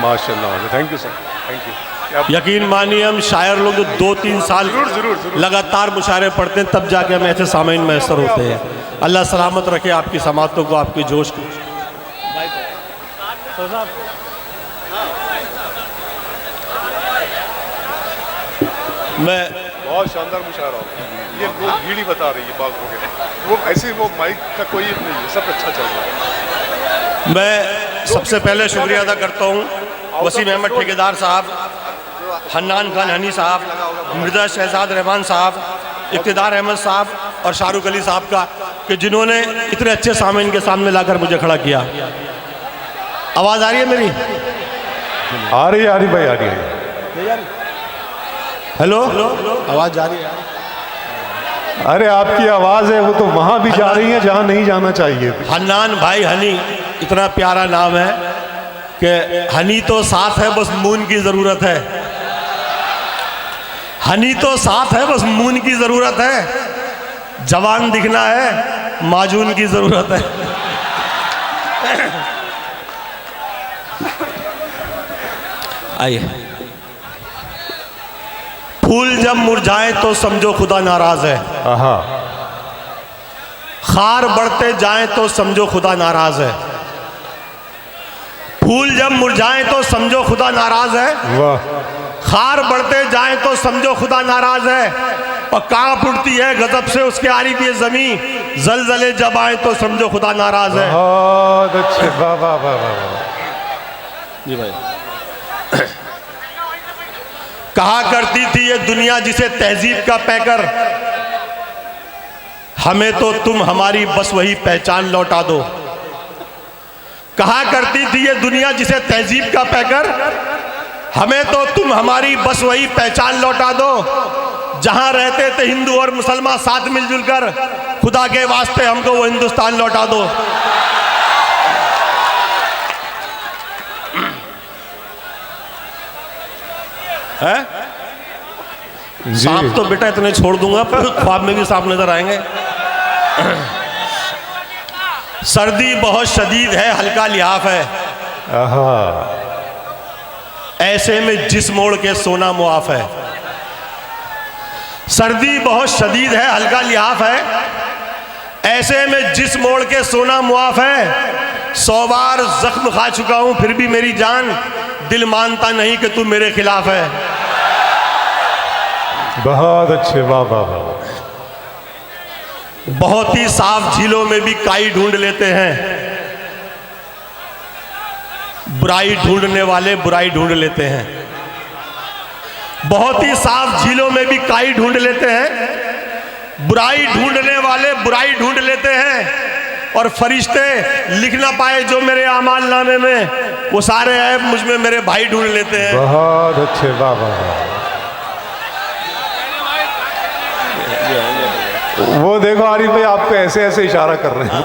माशाल्लाह, thank you sir, thank you. यकीन मानिए हम शायर लोग जो 2-3 साल लगातार मुशायरे पढ़ते हैं तब जाके हमें ऐसे सामीन मैसर होते हैं। अल्लाह सलामत रखे आपकी समातों को, आपके जोश को। मैं बहुत शानदार मुशायरा होगा। ये वो भीड़ ही बता रही है बात वगैरह, वो ऐसे वो माइक का कोई नहीं है, सब अच्छा चल रहा है। मैं सबसे पहले शुक्रिया अदा करता हूँ वसीम अहमद ठेकेदार साहब, हन्नान खान हनी साहब, मिर्जा शहजाद रहमान साहब, इक़्तिदार अहमद साहब और शाहरुख अली साहब का, कि जिन्होंने इतने अच्छे सामीन के सामने लाकर मुझे खड़ा किया। आवाज़ आ रही है मेरी? आ रही भाई, आ रही है। हेलो, आवाज़ जा रही है? अरे आपकी आवाज़ है वो तो वहाँ भी जा रही है जहाँ नहीं जाना चाहिए। हन्नान भाई हनी, इतना प्यारा नाम है कि हनी तो साथ है, बस मून की ज़रूरत है। हनी तो साथ है, बस मून की ज़रूरत है। जवान दिखना है, माजून की ज़रूरत है। आइए। फूल जब मुरझाए तो समझो खुदा नाराज है। खार बढ़ते जाएं तो समझो खुदा नाराज है। फूल जब मुरझाएं तो समझो खुदा नाराज है। खार बढ़ते जाएं तो समझो खुदा नाराज है। और कांप उठती है गजब से उसके आरिफ ये ज़मीं, जलजले जब आए तो समझो खुदा नाराज है। बहुत अच्छे, वाह वाह वाह वाह जी भाई। कहा करती थी ये दुनिया जिसे तहजीब का पैकर, हमें तो तुम हमारी बस वही पहचान लौटा दो। कहा करती थी ये दुनिया जिसे तहजीब का पैकर, हमें तो तुम हमारी बस वही पहचान लौटा दो। जहां रहते थे हिंदू और मुसलमान साथ मिलजुल कर, खुदा के वास्ते हमको वो हिंदुस्तान लौटा दो। है? सांप तो बेटा इतने छोड़ दूंगा पर ख्वाब में भी सांप नजर आएंगे। सर्दी बहुत शदीद है, हल्का लिहाफ है, ऐसे में जिस मोड़ के सोना मुआफ है। सर्दी बहुत शदीद है, हल्का लिहाफ है, ऐसे में जिस मोड़ के सोना मुआफ है। 100 बार जख्म खा चुका हूं फिर भी मेरी जान, दिल मानता नहीं कि तू मेरे खिलाफ है। बहुत अच्छे, वाह वाह वाह। बहुत ही साफ झीलों में भी काई ढूंढ लेते हैं, बुराई ढूंढने वाले बुराई ढूंढ लेते हैं। बहुत ही साफ झीलों में भी काई ढूंढ लेते हैं, बुराई ढूंढने वाले बुराई ढूंढ लेते हैं। और फरिश्ते लिख ना पाए जो मेरे आमाल नामे में, वो सारे ऐब मुझ में मेरे भाई ढूंढ लेते हैं। बहुत अच्छे, वाह वाह वाह। वो देखो आरिफ भाई आपको ऐसे ऐसे इशारा कर रहे हैं।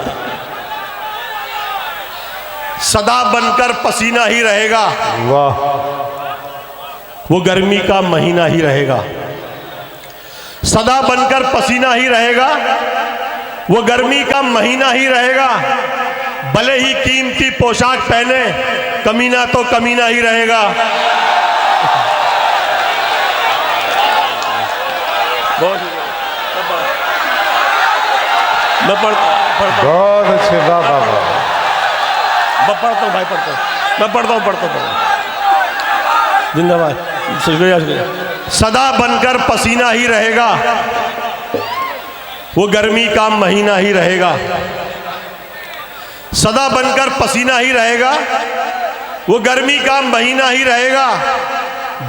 सदा बनकर पसीना ही रहेगा, वाह। वो गर्मी का महीना ही रहेगा। सदा बनकर पसीना ही रहेगा, वो गर्मी का महीना ही रहेगा। भले ही कीमती पोशाक पहने, कमीना तो कमीना ही रहेगा। मैं पढ़ता बहुत अच्छे, वाह वाह वाह। मैं पढ़ता हूँ भाई, पढ़ता हूँ, मैं पढ़ता हूँ। जिंदाबाद, शुक्रिया शुक्रिया। सदा बनकर पसीना ही रहेगा, वो गर्मी का महीना ही रहेगा। सदा बनकर पसीना ही रहेगा, वो गर्मी का महीना ही रहेगा।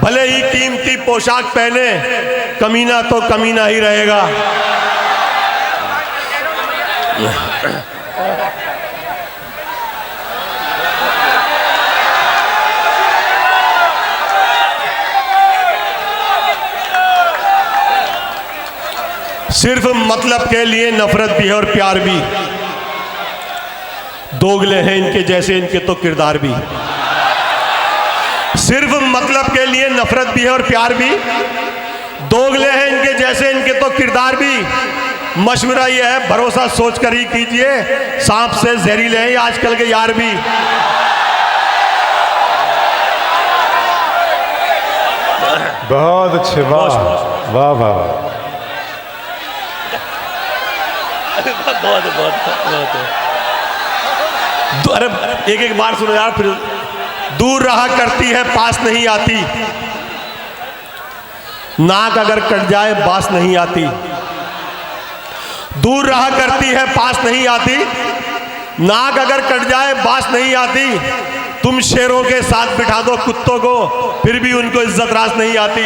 भले ही कीमती पोशाक पहने, कमीना तो कमीना ही रहेगा। सिर्फ मतलब के लिए नफरत भी है और प्यार भी, दोगले हैं इनके जैसे इनके तो किरदार भी। सिर्फ मतलब के लिए नफरत भी है और प्यार भी, दोगले हैं इनके जैसे इनके तो किरदार भी। मशवरा यह है भरोसा सोच कर ही कीजिए, सांप से जहरीले हैं आजकल के यार भी। बहुत अच्छे, वाह वाह वाह वाह। बहुत बहुत बहुत। अरे एक एक बार सुनो यार, फिर दूर रहा करती है पास नहीं आती, नाक अगर कट जाए बास नहीं आती। दूर रहा करती है पास नहीं आती, नाक अगर कट जाए बास नहीं आती। तुम शेरों के साथ बिठा दो कुत्तों को, फिर भी उनको इज्जत रास नहीं आती।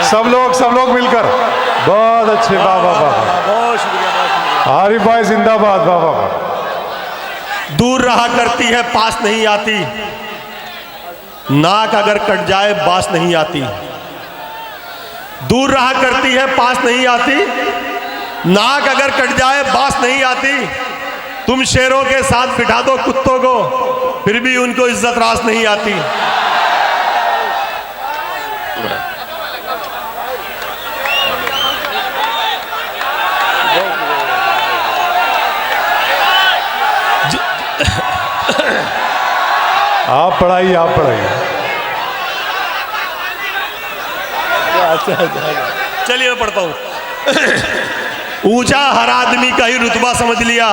सब लोग मिलकर बहुत अच्छे, वाह वाह वाह। बहुत शुक्रिया। आरिफ भाई जिंदाबाद, वाह वाह वाह। दूर रहा करती है पास नहीं आती, नाक अगर कट जाए बास नहीं आती। दूर रहा करती है पास नहीं आती, नाक अगर कट जाए बास नहीं आती। तुम शेरों के साथ बिठा दो कुत्तों को, फिर भी उनको इज्जत रास नहीं आती। आप पढ़ाइए, आप पढ़ाइए। चलिए मैं पढ़ता हूं। ऊंचा हर आदमी का ही रुतबा समझ लिया,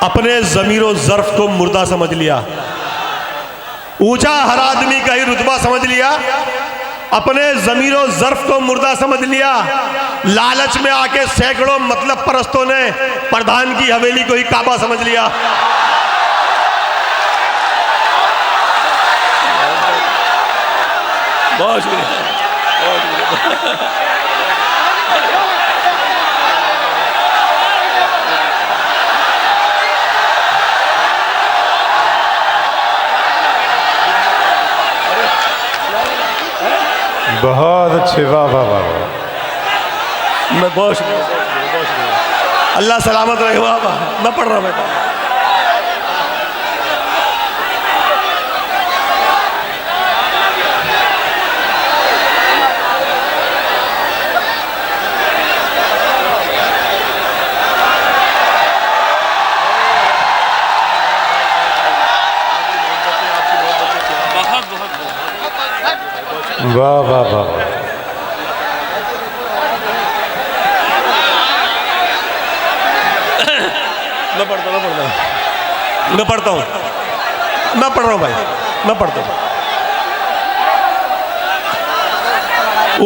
अपने ज़मीरो ज़र्फ को मुर्दा समझ लिया। ऊंचा हर आदमी का ही रुतबा समझ लिया, अपने ज़मीरो ज़र्फ को मुर्दा समझ लिया। लालच में आके सैकड़ों मतलब परस्तों ने प्रधान की हवेली को ही काबा समझ लिया। बहुत शुक्रिया। बहुत अच्छे, वाह वाह वाह वाह। मैं बहुत शुक्रिया, बहुत शुक्रिया। अल्लाह सलामत रहे बाबा। मैं पढ़ रहा हूँ बेटा। वाह वाह वाह। मैं पढ़ता हूँ मैं पढ़ रहा हूँ भाई, मैं पढ़ता हूँ।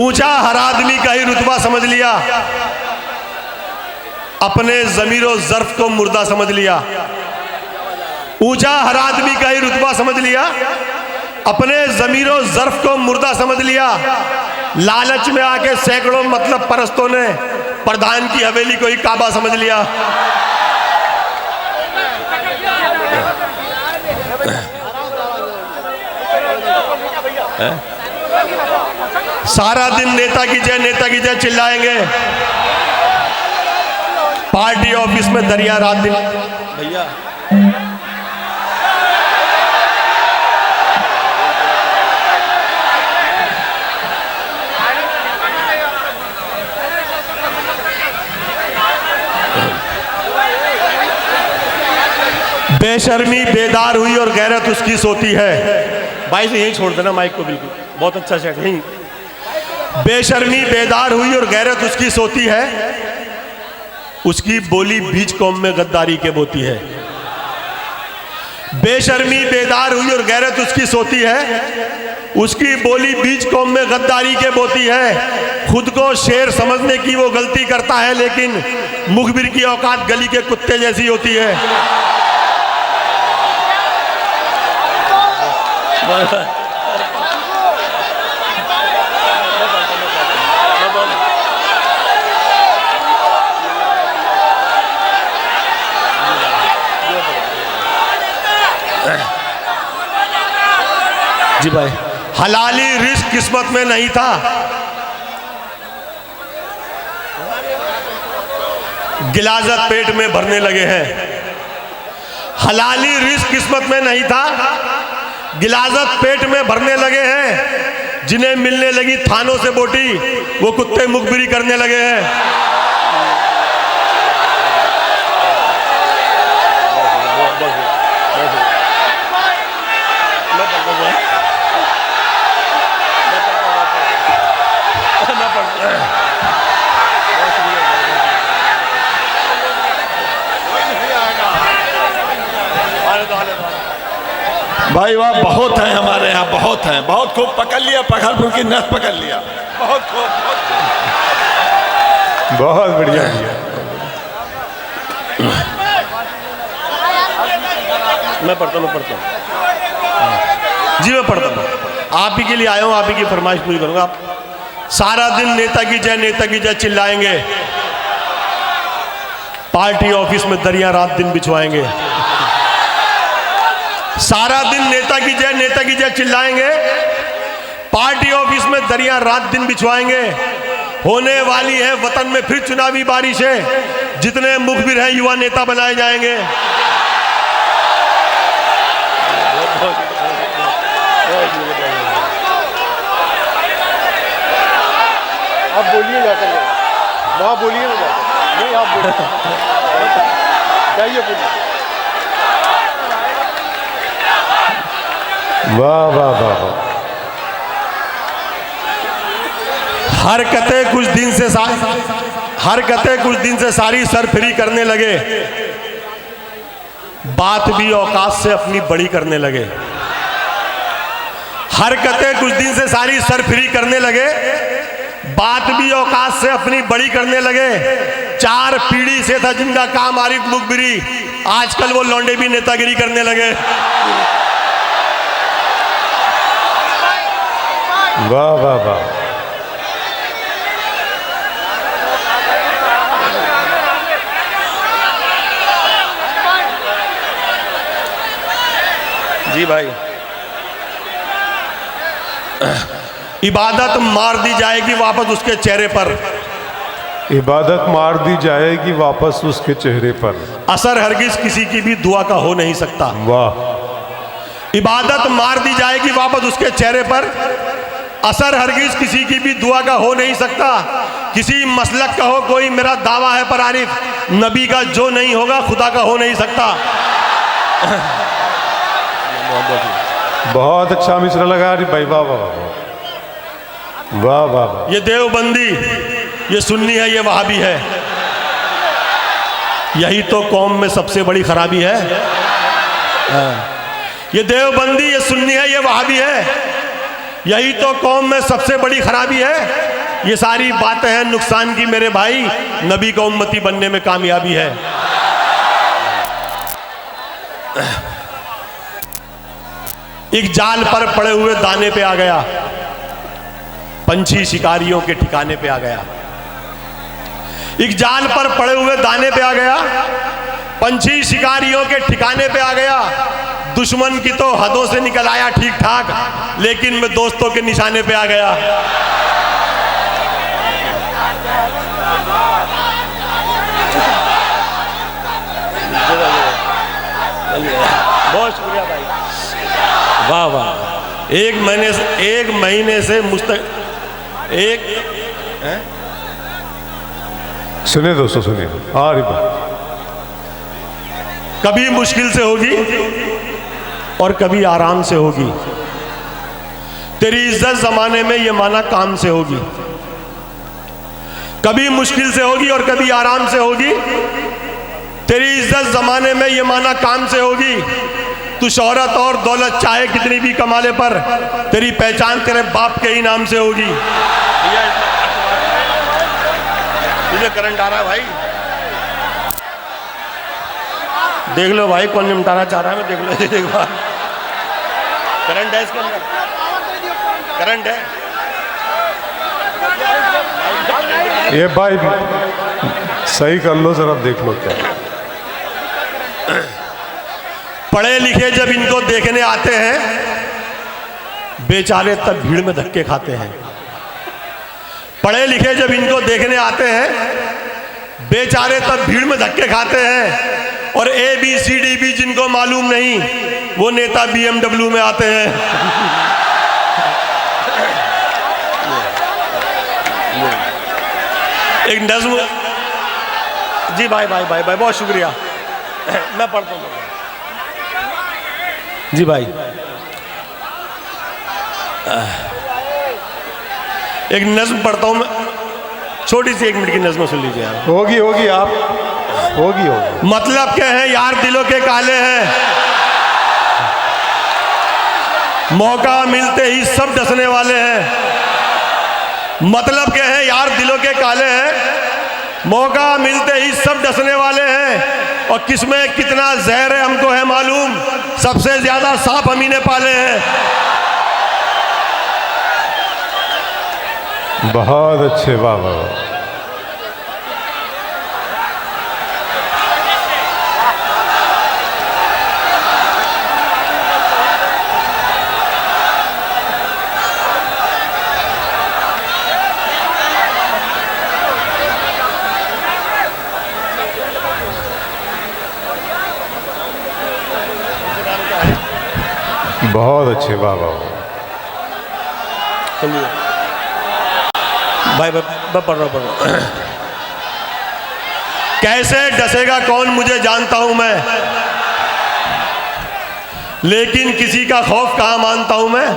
ऊंचा हर आदमी का ही रुतबा समझ लिया, अपने ज़मीरो ज़र्फ को मुर्दा समझ लिया। ऊंचा हर आदमी का ही रुतबा समझ लिया, अपने ज़मीरो ज़र्फ को मुर्दा समझ लिया। लालच में आके सैकड़ों मतलब परस्तों ने प्रधान की हवेली को ही काबा समझ लिया। सारा दिन नेता की जय चिल्लाएंगे, पार्टी ऑफिस में दरिया रात दिन। भैया बेशर्मी बेदार हुई और गैरत उसकी सोती है। भाई से यहीं छोड़ देना माइक को, बिल्कुल बहुत अच्छा शेट यहीं। बेशर्मी बेदार हुई और गैरत उसकी सोती है, उसकी बोली बीच कौम में गद्दारी के बोती है। बेशर्मी बेदार हुई और गैरत उसकी सोती है, उसकी बोली बीच कौम में गद्दारी के बोती है। खुद को शेर समझने की वो गलती करता है, लेकिन मुखबिर की औकात गली के कुत्ते जैसी होती है। जी भाई, हलाली रिस्क किस्मत में नहीं था, गिलाजत पेट में भरने लगे हैं। हलाली रिस्क किस्मत में नहीं था, गिलाजत पेट में भरने लगे हैं। जिन्हें मिलने लगी थानों से बोटी, वो कुत्ते मुखबिरी करने लगे हैं। भाई वाह, बहुत हैं हमारे यहाँ, बहुत हैं, बहुत खूब पकड़ लिया, पखालपुर की नस पकड़ लिया, बहुत खूब, बहुत बढ़िया भैया। मैं पढ़ता हूँ जी, मैं पढ़ता हूँ। आप ही के लिए आया हूँ, आप ही की फरमाइश पूरी करूँगा। आप सारा दिन नेता की जय चिल्लाएंगे, पार्टी ऑफिस में दरिया रात दिन बिछवाएंगे। सारा दिन नेता की जय चिल्लाएंगे, पार्टी ऑफिस में दरिया रात दिन बिछवाएंगे। होने वाली है वतन में फिर चुनावी बारिशें, जितने मुखबिर हैं युवा नेता बनाए जाएंगे। आप बोलिए जाकर, वहाँ बोलिए ना जाकर, नहीं आप बोलिए, जाइए बोलिए। वाह वाह वाह वाह। हरकतें कुछ दिन से सारी सरफिरी करने लगे, बात भी औकात से अपनी बड़ी करने लगे। हरकतें कुछ दिन से सारी सरफिरी करने लगे, बात भी औकात से अपनी बड़ी करने लगे। 4 पीढ़ी से था जिनका काम आरिफ मुखबिरी, आजकल वो लौंडे भी नेतागिरी करने लगे। वाह वाह वाह। जी भाई, इबादत मार दी जाएगी वापस उसके चेहरे पर, इबादत मार दी जाएगी वापस उसके चेहरे पर, असर हरगिज किसी की भी दुआ का हो नहीं सकता। वाह। इबादत मार दी जाएगी वापस उसके चेहरे पर, असर हरगिज किसी की भी दुआ का हो नहीं सकता। किसी मसलक का हो कोई मेरा दावा है पर आरिफ, नबी का जो नहीं होगा खुदा का हो नहीं सकता। बहुत अच्छा मिसरा लगा आरिफ भाई, वाह वाह वाह वाह वाह वाह। ये देवबंदी, ये सुन्नी है, ये वहाबी है, यही तो कौम में सबसे बड़ी खराबी है। ये देवबंदी, ये सुन्नी है, ये वहाबी है, यही तो कौम में सबसे बड़ी खराबी है। ये सारी बातें हैं नुकसान की मेरे भाई, नबी का उम्मती बनने में कामयाबी है। एक जाल पर पड़े हुए दाने पे आ गया, पंछी शिकारियों के ठिकाने पे आ गया। एक जाल पर पड़े हुए दाने पे आ गया, पंछी शिकारियों के ठिकाने पे आ गया। दुश्मन की तो हदों से निकल आया ठीक ठाक, लेकिन मैं दोस्तों के निशाने पे आ गया। बहुत शुक्रिया भाई, वाह वाह। एक महीने से सुनिए दोस्तों, सुनिए। आरिफ भाई, कभी मुश्किल से होगी और कभी आराम से होगी। तेरी इज्जत जमाने में ये माना काम से होगी। कभी मुश्किल से होगी और कभी आराम से होगी। तेरी इज्जत जमाने में ये माना काम से होगी। तू शोहरत और दौलत चाहे कितनी भी कमा ले, पर तेरी पहचान तेरे बाप के ही नाम से होगी। तुझे करंट आ रहा है भाई, देख लो भाई कौन निमटाना चाह रहा है। मैं देख लो एक बार, करंट है इसके अंदर, करंट है। ये भाई सही कर लो जरा, देख लो क्या। पढ़े लिखे जब इनको देखने आते हैं, बेचारे तब भीड़ में धक्के खाते हैं। पढ़े लिखे जब इनको देखने आते हैं, बेचारे तब भीड़ में धक्के खाते हैं। और ABCD जिनको मालूम नहीं, वो नेता BMW में आते हैं। एक नज्म। जी भाई भाई भाई भाई बहुत शुक्रिया। मैं पढ़ता हूँ जी भाई। एक नज्म पढ़ता हूँ मैं, छोटी सी 1 मिनट की नज्म सुन लीजिए आप। होगी होगी आप होगी होगी। मतलब क्या है यार दिलों के काले हैं, मौका मिलते ही सब डसने वाले हैं। मतलब क्या है यार दिलों के काले हैं, मौका मिलते ही सब डसने वाले हैं। और किसमें कितना जहर है हमको है मालूम, सबसे ज्यादा सांप हम ही ने पाले हैं। बहुत अच्छे, वाह वाह वाह। बहुत अच्छे, वाह वाह वाह। भाई मैं पढ़ रहा हूँ। कैसे डसेगा कौन मुझे जानता हूं मैं, लेकिन किसी का खौफ कहां मानता हूं मैं।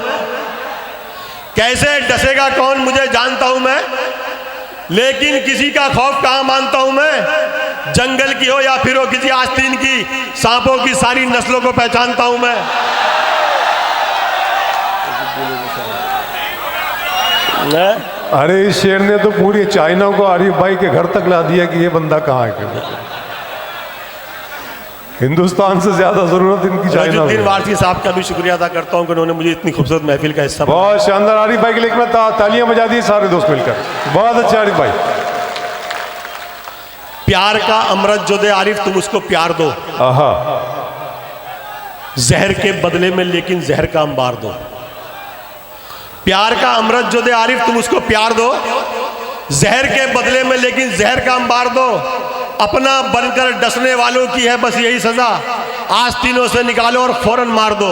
कैसे डसेगा कौन मुझे जानता हूं मैं, लेकिन किसी का खौफ कहां मानता हूं मैं। जंगल की हो या फिर हो किसी आस्तीन की, सांपों की सारी नस्लों को पहचानता हूं मैं। अरे इस शेर ने तो पूरी चाइना को आरिफ भाई के घर तक ला दिया कि ये बंदा कहाँ है। हिंदुस्तान से ज्यादा जरूरत इनकी चाइना रजुद्दीन वारसी साहब का भी शुक्रिया अदा करता हूं कि उन्होंने मुझे इतनी खूबसूरत महफिल का हिस्सा। बहुत शानदार आरिफ भाई के लिए मैं तालियां बजा दी सारे दोस्त मिलकर। बहुत अच्छा आरिफ भाई। प्यार का अमृत जो दे आरिफ तुम उसको प्यार दो, आहा। जहर के बदले में लेकिन जहर का अंबार दो। प्यार का अमृत जो दे आरिफ तुम उसको प्यार दो, जहर के बदले में लेकिन जहर का अंबार दो। अपना बनकर डसने वालों की है बस यही सजा, आस्तीनों से निकालो और फौरन मार दो।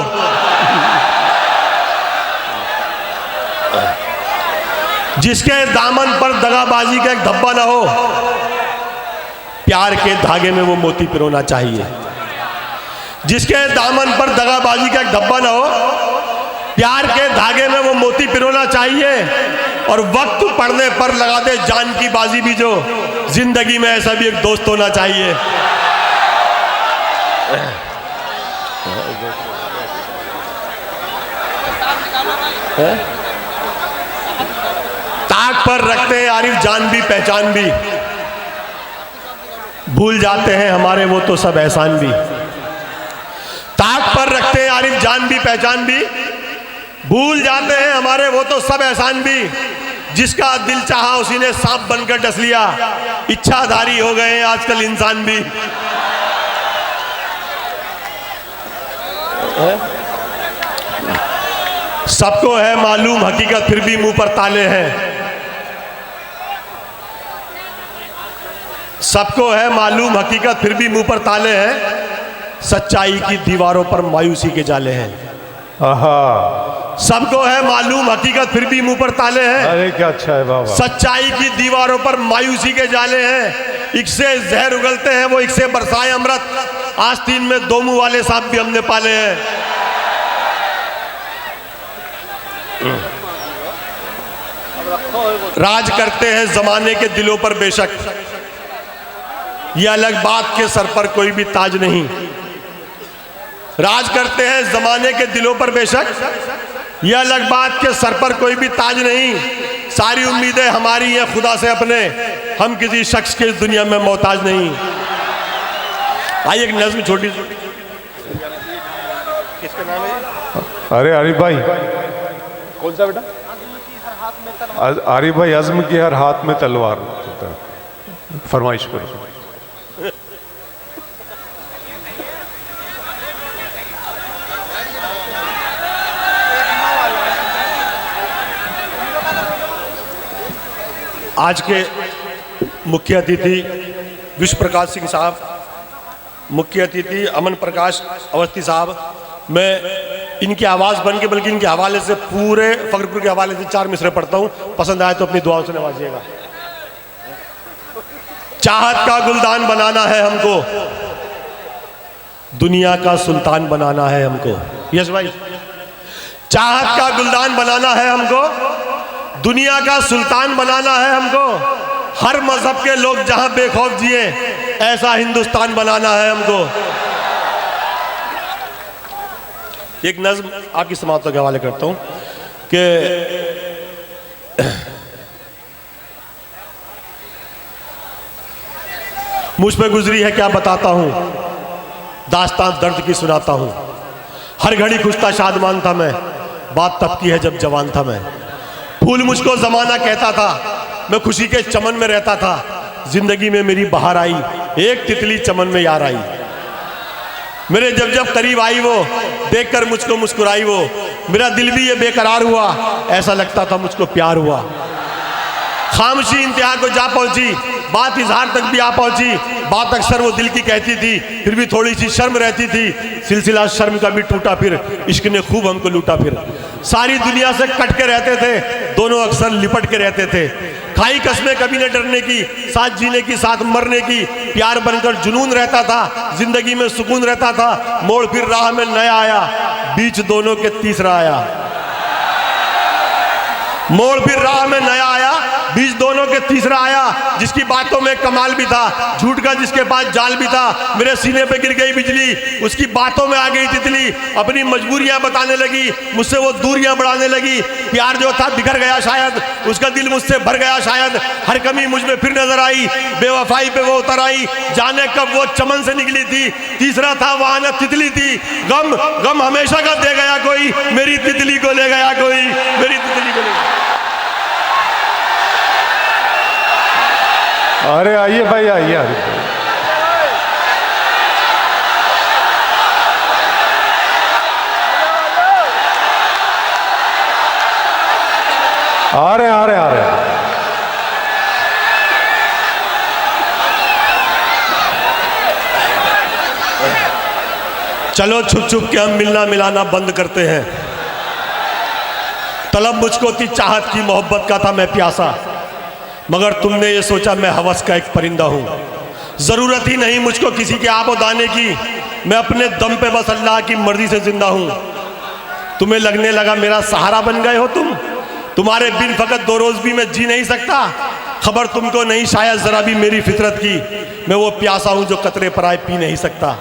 जिसके दामन पर दगाबाजी का एक धब्बा ना हो, प्यार के धागे में वो मोती पिरोना चाहिए। जिसके दामन पर दगाबाजी का एक धब्बा ना हो, प्यार के धागे में वो मोती पिरोना चाहिए। और वक्त पड़ने पर लगा दे जान की बाजी भी जो, जिंदगी में ऐसा भी एक दोस्त होना चाहिए। ताक पर रखते हैं आरिफ जान भी पहचान भी, भूल जाते हैं हमारे वो तो सब एहसान भी। ताक पर रखते हैं आरिफ जान भी पहचान भी, भूल जाते हैं हमारे वो तो सब एहसान भी। जिसका दिल चाहा उसी ने सांप बनकर डस लिया, इच्छाधारी हो गए हैं आजकल इंसान भी। सबको है मालूम हकीकत फिर भी मुंह पर ताले हैं। सबको है मालूम हकीकत फिर भी मुंह पर ताले हैं। सच्चाई की दीवारों पर मायूसी के जाले हैं। आहा। सबको है मालूम हकीकत फिर भी मुंह पर ताले हैं। अरे क्या अच्छा है, वाह वाह। सच्चाई की दीवारों पर मायूसी के जाले हैं। एक से जहर उगलते हैं वो एक से बरसाए अमृत। आस्तीन में दो मुंह वाले सांप भी हमने पाले हैं। राज करते हैं जमाने के दिलों पर बेशक, ये अलग बात के सर पर कोई भी ताज नहीं। राज करते हैं जमाने के दिलों पर बेशक, यह अलग बात के सर पर कोई भी ताज नहीं। सारी उम्मीदें हमारी हैं खुदा से अपने, हम किसी शख्स के इस दुनिया में मोहताज नहीं। आइए एक नज्म छोटी सी। किसका नाम है? अरे आरिफ भाई, कौन सा बेटा? आरिफ भाई, अज़्म की हर हाथ में तलवार, फरमाइश करो। आज के मुख्य अतिथि विश्व प्रकाश सिंह साहब, मुख्य अतिथि अमन प्रकाश अवस्थी साहब, मैं इनकी आवाज़ बन के बल्कि इनके हवाले से पूरे फखरपुर के हवाले से 4 मिसरे पढ़ता हूँ। पसंद आए तो अपनी दुआओं से नवाजिएगा। चाहत का गुलदान बनाना है हमको, दुनिया का सुल्तान बनाना है हमको। यस भाई, चाहत का गुलदान बनाना है हमको, दुनिया का सुल्तान बनाना है हमको। हर मजहब के लोग जहां बेखौफ जिए ऐसा हिंदुस्तान बनाना है हमको। एक नज्म आपकी समाप्त के हवाले करता हूं कि मुझ पे गुजरी है क्या बताता हूं, दास्तान दर्द की सुनाता हूं। हर घड़ी खुश था शादमान था मैं, बात तब की है जब जवान था मैं। फूल मुझको जमाना कहता था, मैं खुशी के चमन में रहता था। जिंदगी में मेरी बहार आई, एक तितली चमन में यार आई। मेरे जब जब करीब आई वो, देखकर मुझको मुस्कुराई वो। मेरा दिल भी ये बेकरार हुआ, ऐसा लगता था मुझको प्यार हुआ। खामोशी इंतहा को जा पहुंची, बात इजहार तक भी आ पहुंची। बात अक्सर वो दिल की कहती थी, फिर भी थोड़ी सी शर्म रहती थी। सिलसिला शर्म का भी टूटा, फिर इश्क ने खूब हमको लूटा। फिर सारी दुनिया से कट के रहते थे, दोनों अक्सर लिपट के रहते थे। खाई कसमें कभी न डरने की, साथ जीने की साथ मरने की। प्यार बनकर जुनून रहता था, जिंदगी में सुकून रहता था। मोड़ फिर राह में नया आया, बीच दोनों के तीसरा आया। मोड़ फिर राह में नया आया, बीच दोनों के तीसरा आया। जिसकी बातों में कमाल भी था, झूठ का जिसके पास जाल भी था। मेरे सीने पे गिर गई बिजली, उसकी बातों में आ गई तितली। अपनी मजबूरियां बताने लगी, मुझसे वो दूरियां बढ़ाने लगी। प्यार जो था बिखर गया शायद, उसका दिल मुझसे भर गया शायद। हर कमी मुझ में फिर नजर आई, बेवफाई पे वो उतर आई। जाने कब वो चमन से निकली थी, तीसरा था वहां न तितली थी। गम गम हमेशा का दे गया कोई, मेरी तितली को ले गया कोई, मेरी तितली को ले गया। अरे आइए भाई, आइए आइए। आ रहे आ रहे आ रहे। चलो छुप छुप के हम मिलना मिलाना बंद करते हैं। तलब मुझको थी चाहत की, मोहब्बत का था मैं प्यासा। मगर तुमने ये सोचा मैं हवस का एक परिंदा हूं। जरूरत ही नहीं मुझको किसी के आबो दाने की, मैं अपने दम पे बस अल्लाह की मर्जी से जिंदा हूं। तुम्हें लगने लगा मेरा सहारा बन गए हो तुम, तुम्हारे बिन फकत 2 रोज भी मैं जी नहीं सकता। खबर तुमको नहीं शायद जरा भी मेरी फितरत की, मैं वो प्यासा हूं जो कतरे पराए पी नहीं सकता।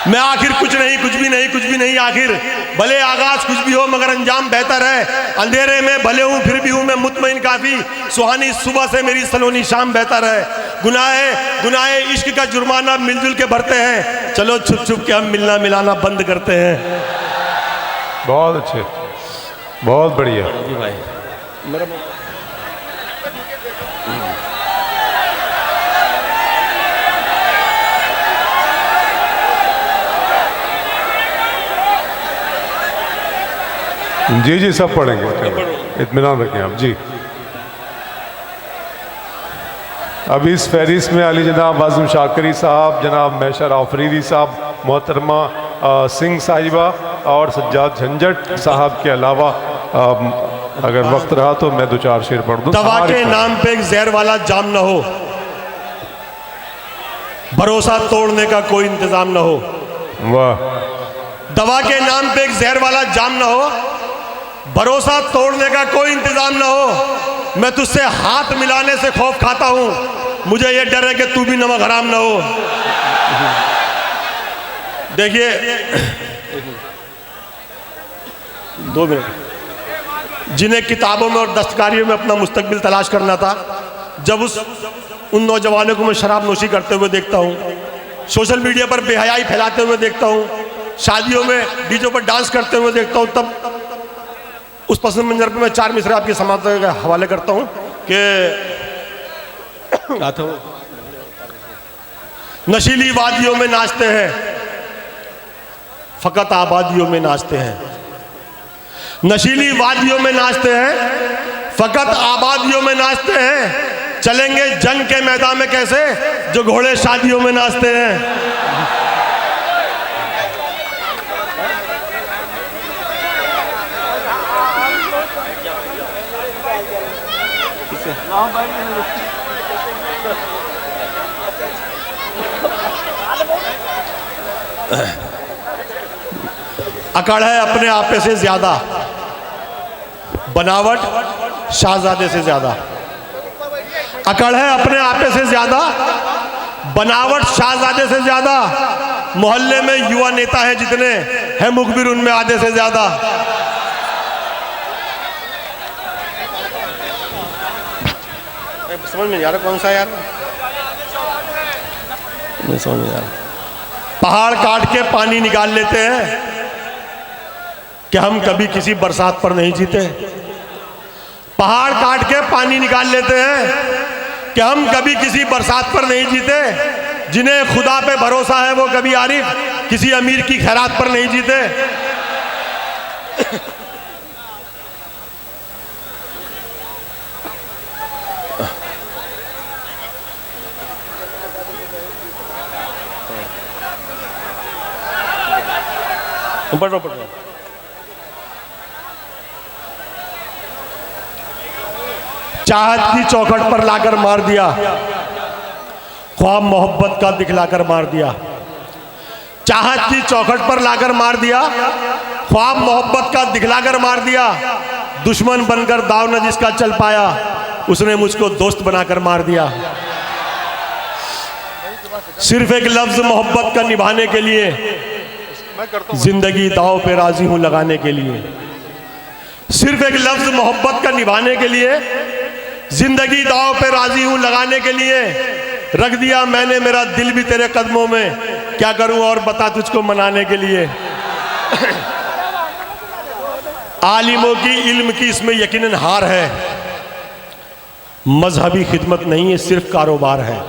मैं आखिर कुछ नहीं, कुछ भी नहीं, कुछ भी नहीं आखिर। भले आगाज कुछ भी हो मगर अंजाम बेहतर है। अंधेरे में भले हूं फिर भी हूं मैं मुतमईन काफी। सुहानी सुबह से मेरी सलोनी शाम बेहतर है। गुनाहे इश्क का जुर्माना मिलजुल के भरते हैं। चलो छुप छुप के हम मिलना मिलाना बंद करते हैं। बहुत अच्छे, बहुत बढ़िया जी भाई। मेरा जी जी सब पढ़ेंगे, इत्मीनान रखें आप जी। अब इस फहरिस्त में अली जनाब आज़म शाकरी साहब, जनाब मैशर आफरीदी साहब, मोहतरमा सिंह साहिबा और सज्जाद झंझट साहब के अलावा अगर वक्त रहा तो मैं 2-4 शेर पढ़ दूं। दवा के नाम पे एक जहर वाला जाम न हो, भरोसा तोड़ने का कोई इंतजाम न हो। वाह। दवा के नाम पे एक जहर वाला जाम न हो, भरोसा तोड़ने का कोई इंतजाम न हो। मैं तुझसे हाथ मिलाने से खौफ खाता हूं, मुझे यह डर है कि तू भी नमक हराम न हो। देखिए 2 मिनट। जिन्हें किताबों में और दस्तकारियों में अपना मुस्तकबिल तलाश करना था, जब उन नौजवानों को मैं शराब नोशी करते हुए देखता हूँ, सोशल मीडिया पर बेहयाई फैलाते हुए देखता हूँ, शादियों में डीजे पर डांस करते हुए देखता हूँ, तब उस पसंद मंजर पर मैं 4 मिसरे आपके समाप्त के हवाले करता हूँ कि नशीली वादियों में नाचते हैं, फकत आबादियों में नाचते हैं। नशीली वादियों में नाचते हैं, फकत आबादियों में नाचते हैं। चलेंगे जंग के मैदान में कैसे, जो घोड़े शादियों में नाचते हैं। अकड़ है अपने आपे से ज्यादा, बनावट शाहजादे से ज्यादा। अकड़ है अपने आपे से ज्यादा, बनावट शाहजादे से ज्यादा। मोहल्ले में युवा नेता है जितने हैं मुखबिर उनमें आधे से ज्यादा। समझ में नहीं आ रहा कौन सा यार, नहीं समझ में आ रहा। पहाड़ काट के पानी निकाल लेते हैं कि हम कभी किसी बरसात पर नहीं जीते। पहाड़ काट के पानी निकाल लेते हैं कि हम कभी किसी बरसात पर नहीं जीते। जिन्हें खुदा पे भरोसा है वो कभी आरिफ किसी अमीर की खैरात पर नहीं जीते। पढ़ो पढ़ो। चाहत की चौखट पर लाकर मार दिया, ख्वाब मोहब्बत का दिखलाकर मार दिया। चाहत की चौखट पर लाकर मार दिया, ख्वाब मोहब्बत का दिखलाकर मार दिया। दुश्मन बनकर दाव न जिसका चल पाया, उसने मुझको दोस्त बनाकर मार दिया। सिर्फ एक लफ्ज मोहब्बत का निभाने के लिए जिंदगी दाव पे राजी हूं लगाने के लिए। सिर्फ एक लफ्ज मोहब्बत का निभाने के लिए जिंदगी दाव पे राजी हूं लगाने के लिए। रख दिया मैंने मेरा दिल भी तेरे कदमों में, क्या करूं और बता तुझको मनाने के लिए। आलिमों की इल्म की इसमें यकीनन हार है, मजहबी खिदमत नहीं है सिर्फ कारोबार है।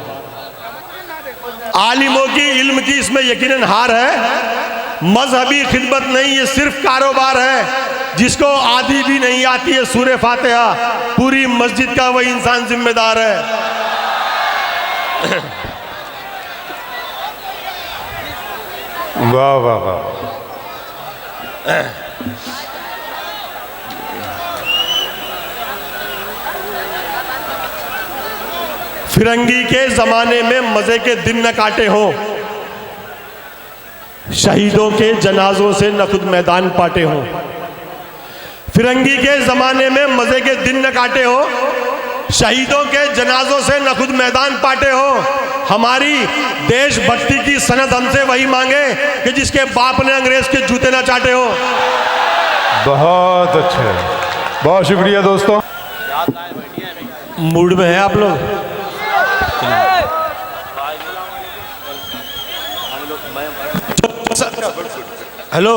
आलिमों की इल्म की इसमें यकीनन हार है, मजहबी खिदमत नहीं ये सिर्फ कारोबार है। जिसको आधी भी नहीं आती है सूरे फातिहा, पूरी मस्जिद का वही इंसान जिम्मेदार है। वाह वाह वाह। फिरंगी के जमाने में मजे के दिन न काटे हो, शहीदों के जनाजों से न खुद मैदान पाटे हो। फिरंगी के जमाने में मजे के दिन न काटे हो, शहीदों के जनाजों से न खुद मैदान पाटे हो। हमारी देशभक्ति की सनद हमसे वही मांगे कि जिसके बाप ने अंग्रेज के जूते न चाटे हो। बहुत अच्छे, बहुत शुक्रिया दोस्तों। मूड में है आप लोग? हेलो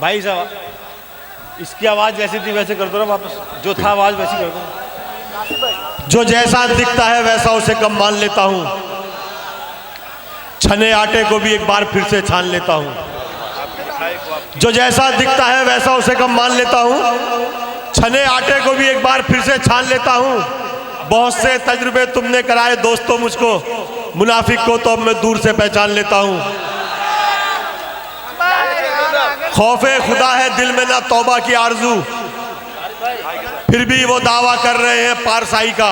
भाई साहब, इसकी आवाज जैसी थी वैसे कर दो ना वापस, जो था आवाज वैसी कर दो। जो जैसा दिखता है वैसा उसे कम मान लेता हूं, छने आटे को भी एक बार फिर से छान लेता हूं। जो जैसा दिखता है वैसा उसे कम मान लेता हूं, छने आटे को भी एक बार फिर से छान लेता हूं। बहुत से तजुर्बे तुमने कराए दोस्तों मुझको, मुनाफिक को तो अब मैं दूर से पहचान लेता हूं। खौफे खुदा है दिल में ना तौबा की आरजू, फिर भी वो दावा कर रहे हैं पारसाई का।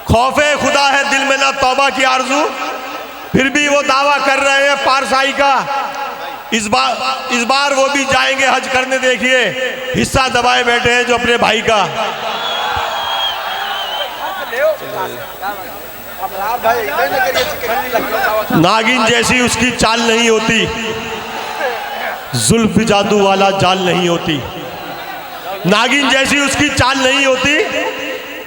खौफे खुदा है दिल में ना तौबा की आरजू, फिर भी वो दावा कर रहे हैं पारसाई का। इस बार वो भी जाएंगे हज करने, देखिए हिस्सा दबाए बैठे हैं जो अपने भाई का। नागिन जैसी उसकी चाल नहीं होती, जुल्फ जादू वाला जाल नहीं होती। नागिन जैसी उसकी चाल नहीं होती,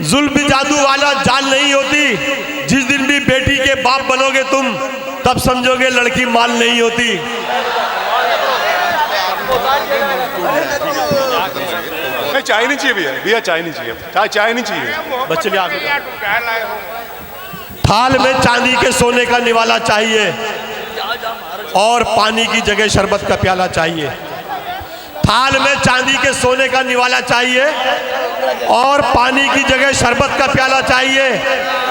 जुल्फ जादू वाला जाल नहीं होती। जिस दिन भी बेटी के बाप बनोगे तुम, तब समझोगे लड़की माल नहीं होती। चाय नहीं चाहिए भैया, भैया चाय नहीं चाहिए, चाय नहीं चाहिए। बच्चे थाल में चांदी के सोने का निवाला चाहिए और पानी की जगह शरबत का प्याला चाहिए। थाल में चांदी के सोने का निवाला चाहिए और पानी की जगह शरबत का प्याला चाहिए।